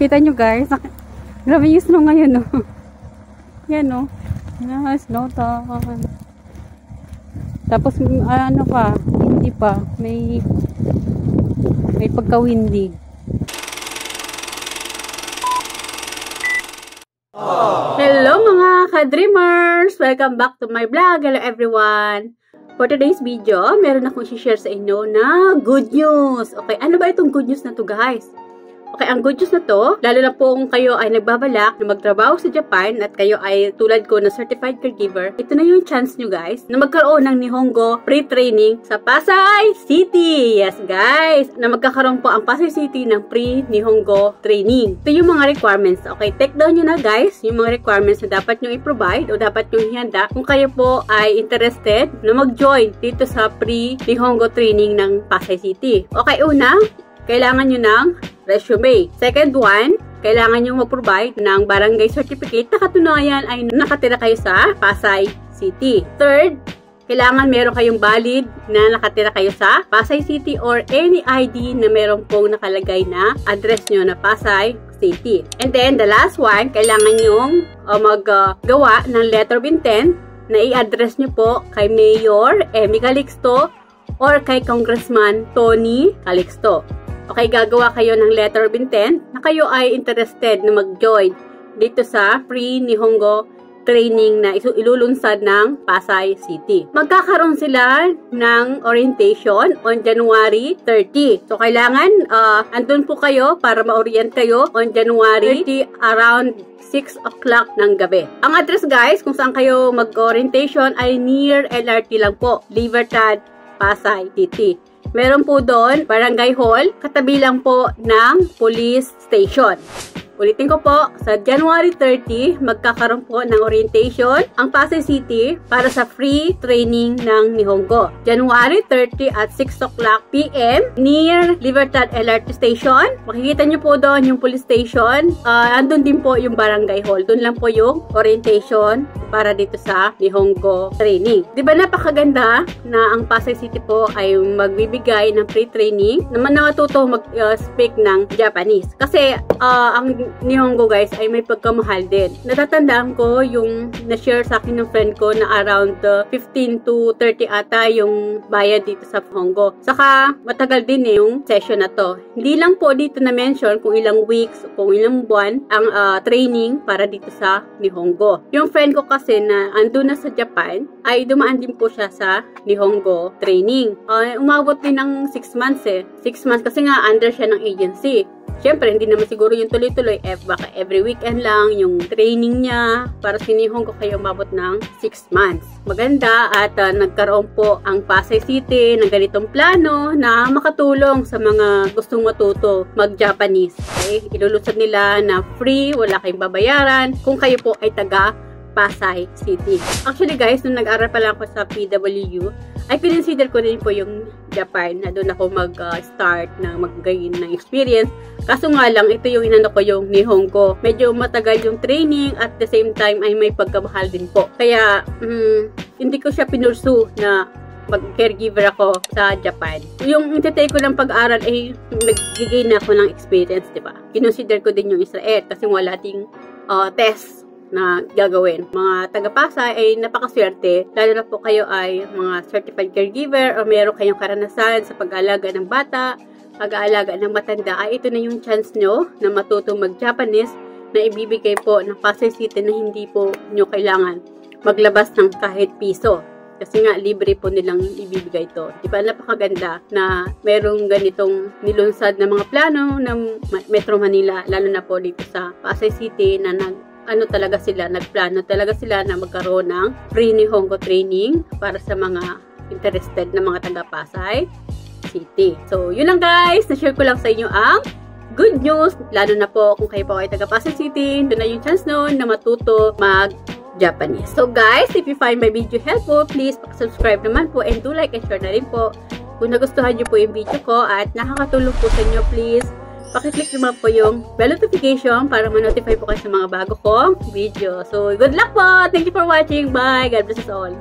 Kita nyo guys, grabe yung snow ngayon, no? Yan, no? Yeah, snow time. Tapos, ano pa, hindi pa. May pagka-windy. Hello mga ka-dreamers! Welcome back to my vlog. Hello everyone! For today's video, meron akong share sa inyo na good news. Okay, ano ba itong good news na to guys? Okay, ang good news na to, lalo na po kung kayo ay nagbabalak na magtrabaho sa Japan at kayo ay tulad ko na certified caregiver, ito na yung chance nyo guys na magkaroon ng Nihongo pre-training sa Pasay City. Yes guys, na magkakaroon po ang Pasay City ng pre-Nihongo training. Ito yung mga requirements. Okay, take down nyo na guys yung mga requirements na dapat nyo i-provide o dapat nyo ihanda kung kayo po ay interested na mag-join dito sa pre-Nihongo training ng Pasay City. Okay, una, kailangan nyo ng resume. Second one, kailangan nyo mag-provide ng barangay certificate na katunayan ay nakatira kayo sa Pasay City. Third, kailangan meron kayong valid na nakatira kayo sa Pasay City or any ID na meron pong nakalagay na address nyo na Pasay City. And then, the last one, kailangan nyo maggawa ng letter of intent na i-address nyo po kay Mayor Emmy Calixto or kay Congressman Tony Calixto. Okay, gagawa kayo ng letter of intent na kayo ay interested na mag-join dito sa pre-Nihongo training na ilulunsad ng Pasay City. Magkakaroon sila ng orientation on January 30. So, kailangan andun po kayo para ma-orient kayo on January 30 around 6 o'clock ng gabi. Ang address guys, kung saan kayo mag-orientation ay near LRT lang po. Libertad, Pasay City. Meron po doon, barangay hall, katabi lang po ng police station. Ulitin ko po, sa January 30, magkakaroon po ng orientation ang Pasay City para sa free training ng Nihongo. January 30 at 6 o'clock p.m. near Libertad LRT Station. Makikita nyo po doon yung police station. Andun din po yung barangay hall. Doon lang po yung orientation para dito sa Nihongo training. Diba napakaganda na ang Pasay City po ay magbibigay ng free training naman na matuto mag-speak ng Japanese. Kasi ang Nihongo guys ay may pagkamahal din. Natatandaan ko yung na-share sa akin ng friend ko na around 15 to 30 ata yung bayad dito sa Nihongo. Saka matagal din yung session na to. Hindi lang po dito na-mention kung ilang weeks o kung ilang buwan ang training para dito sa Nihongo. Yung friend ko kasi na andun na sa Japan ay dumaan din po siya sa Nihongo training. Umabot din ng 6 months eh. 6 months kasi nga under siya ng agency. Siyempre, hindi naman siguro yung tuloy-tuloy. Baka every weekend lang yung training niya para si Nihongo kayo umabot ng 6 months. Maganda at nagkaroon po ang Pasay City ng ganitong plano na makatulong sa mga gustong matuto mag-Japanese. Okay? Ilulunsad nila na free, wala kayong babayaran kung kayo po ay taga Pasay City. Actually guys, nung nag-aral pa lang ako sa PWU, ay pinonsider ko rin po yung Japan na doon ako mag-start na mag-gain ng experience. Kaso nga lang, ito yung inano ko yung Nihongo. Medyo matagal yung training at the same time ay may pagkamahal din po. Kaya, hindi ko siya pinursu na mag-caregiver ako sa Japan. Yung intitake ko ng pag-aral ay nag-gain na ako ng experience, diba? Kinonsider ko din yung Israel kasi wala ting test na gagawin. Mga taga-Pasay ay napakaswerte, lalo na po kayo ay mga certified caregiver o meron kayong karanasan sa pag-aalaga ng bata, pag-aalaga ng matanda, ay ito na yung chance nyo na matutong mag-Japanese na ibibigay po ng Pasay City na hindi po nyo kailangan maglabas ng kahit piso. Kasi nga, libre po nilang ibibigay ito. Diba, napakaganda na merong ganitong nilunsad na mga plano ng Metro Manila, lalo na po dito sa Pasay City na nagplano talaga sila na magkaroon ng free Nihongo training para sa mga interested na mga taga-Pasay City. So, yun lang guys. Na-share ko lang sa inyo ang good news. Lalo na po kung kayo po ay taga-Pasay City, doon na yung chance noon na matuto mag-Japanese. So guys, if you find my video helpful, please subscribe naman po and do like and share na rin po. Kung nagustuhan nyo po yung video ko at nakakatulong po sa inyo, please pakiclick naman po yung bell notification para ma-notify po kayo sa mga bago kong video. So, good luck po! Thank you for watching. Bye! God bless us all!